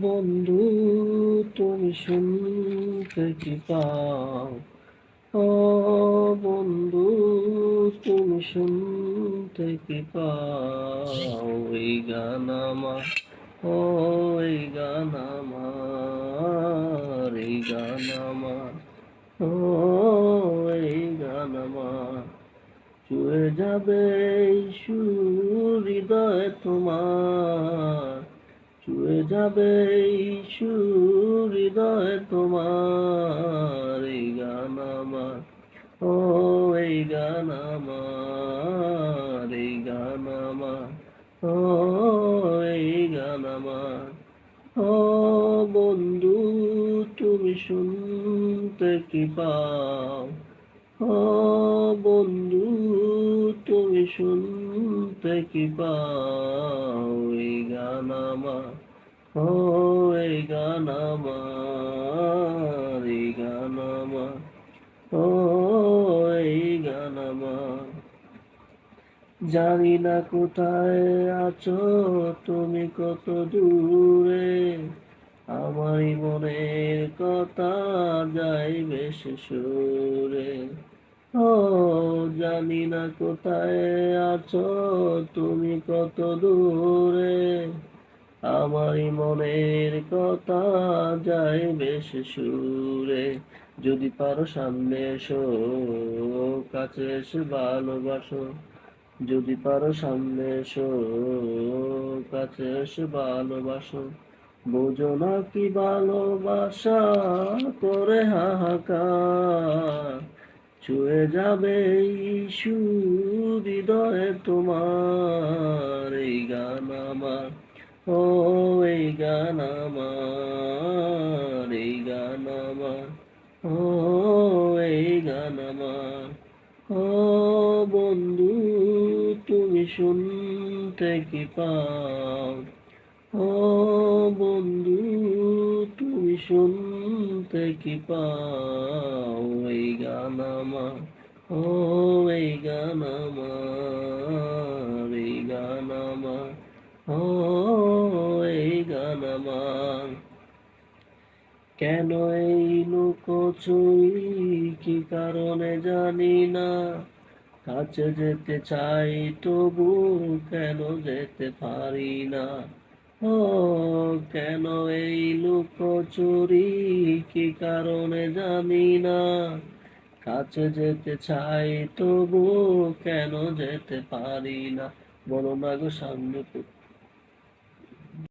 বন্ধু, তুমি শুনতে কি পাও? ও বন্ধু, তুমি শুনতে কি পাও? এই গান আমার, ও এই গান আমার, এই গান আমার, ও এই গান আমার। ছুঁয়ে যাবে এই সুর হৃদয় তোমার, ছুঁয়ে যাবে এই সুর হৃদয় তোমার। এই গান আমার, ও এই গান আমার, এই গান আমার, ও এই গান আমার। ও বন্ধু, তুমি শুনতে কি পাও? ও বন্ধু, তুমি শুনতে কি পাও? এই গান আমার, ও এই গান আমার, এই গান আমার, ও এই গান আমার। জানি না কোথায় আছো তুমি, কত দূরে, আমারই মনের কথা যায় বেশ সুরে। ও জানি না কোথায় আছো তুমি, কত দূরে, আমারই মনের কথা যায় বেশ সুরে। যদি পারো সামনে এসো, কাছে এসে ভালোবাসো। যদি পারো সামনে এসো, কাছে এসে ভালোবাসো। বোঝো না কি ভালোবাসা করে হাহাকার, ছুঁয়ে যাবে এই সুর হৃদয়ে তোমার। এই গান আমার, ও এই গান আমার, এই গান আমার, ও এই গান আমার। ও বন্ধু, তুমি শুনতে কি পাও? ও বন্ধু, তুমি শুনতে কি পাও? এই গান আমার, ও এই গান আমার, এই গান আমার, ও এই গান আমার। কেন এই লুকোচুরি, কি কারণে জানি না, কাছে যেতে চাই তবু কেন যেতে পারি না। ও কেন এই লুকোচুরি, কি কারণে জানি না, কাছে যেতে চাই তবু কেন যেতে পারি না। বলো না গো সামনে